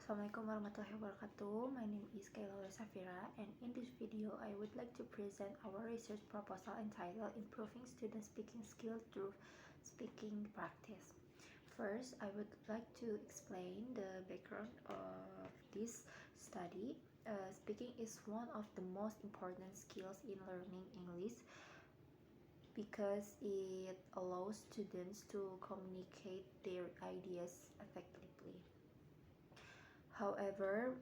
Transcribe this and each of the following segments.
Assalamualaikum warahmatullahi wabarakatuh. My name is Kayla Safira, and in this video I would like to present our research proposal entitled Improving Student Speaking Skills Through Speaking Practice. First, I would like to explain the background of this study. Speaking is one of the most important skills in learning English because it allows students to communicate their ideas effectively. However,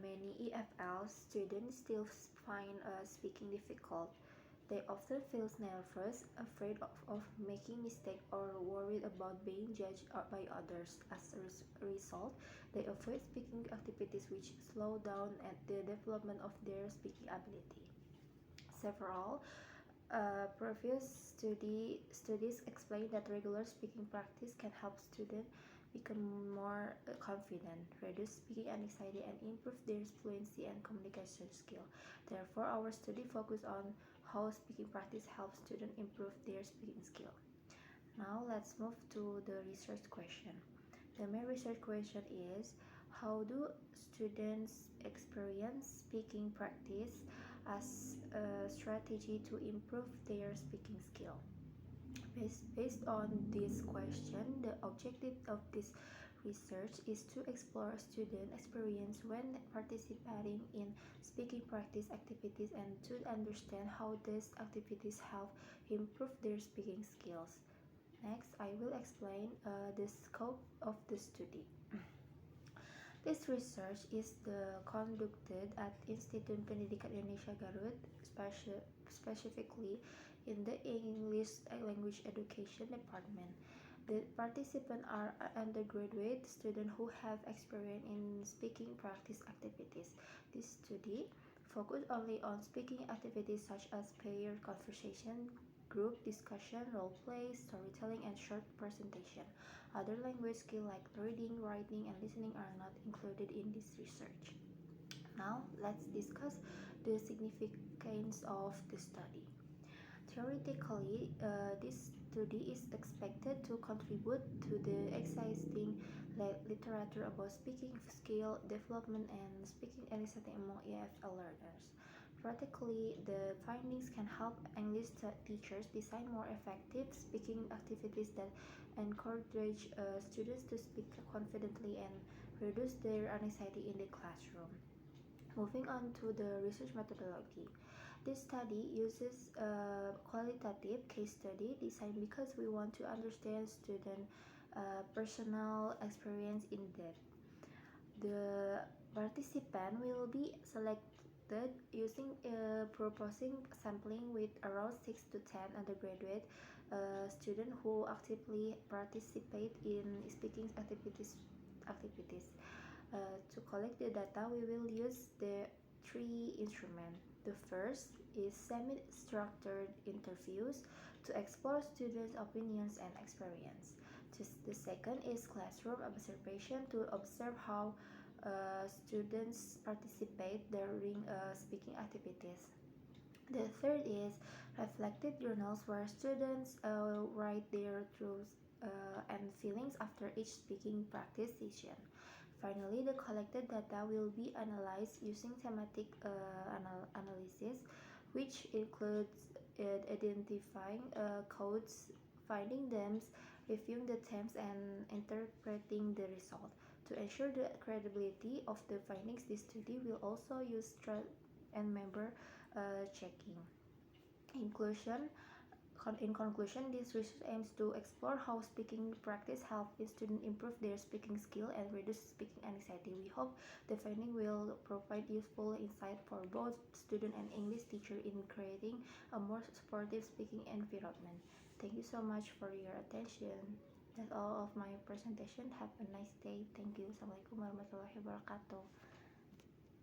many EFL students still find speaking difficult. They often feel nervous, afraid of making mistakes, or worried about being judged by others. As a result, they avoid speaking activities which slow down at the development of their speaking ability. Several previous studies explain that regular speaking practice can help students become more confident, reduce speaking anxiety, and improve their fluency and communication skill. Therefore, our study focused on how speaking practice helps students improve their speaking skill. Now, let's move to the research question. The main research question is, how do students experience speaking practice as a strategy to improve their speaking skill? Based on this question, the objective of this research is to explore student experience when participating in speaking practice activities and to understand how these activities help improve their speaking skills. Next, I will explain the scope of the study. This research is conducted at Institut Pendidikan Indonesia Garut, specifically in the English Language Education Department. The participants are undergraduate students who have experience in speaking practice activities. This study focused only on speaking activities such as pair conversation, group discussion, role play, storytelling, and short presentation. Other language skills like reading, writing, and listening are not included in this research. Now, let's discuss the significance of the study. Theoretically, this study is expected to contribute to the existing literature about speaking skill development and speaking anxiety among EFL learners. Practically, the findings can help English teachers design more effective speaking activities that encourage students to speak confidently and reduce their anxiety in the classroom. Moving on to the research methodology. This study uses a qualitative case study designed because we want to understand student personal experience in depth. The participant will be selected using proposing sampling with around 6 to 10 undergraduate students who actively participate in speaking activities. To collect the data, we will use the three instruments. The first is semi-structured interviews to explore students' opinions and experience. The second is classroom observation to observe how students participate during speaking activities. The third is reflective journals where students write their thoughts and feelings after each speaking practice session. Finally, the collected data will be analyzed using thematic analysis, which includes identifying codes, finding them, reviewing the themes, and interpreting the result. To ensure the credibility of the findings, this study will also use trust and member checking. In conclusion, this research aims to explore how speaking practice helps students improve their speaking skill and reduce speaking anxiety. We hope the finding will provide useful insight for both student and English teacher in creating a more supportive speaking environment. Thank you so much for your attention. That's all of my presentation. Have a nice day. Thank you. Assalamualaikum warahmatullahi wabarakatuh.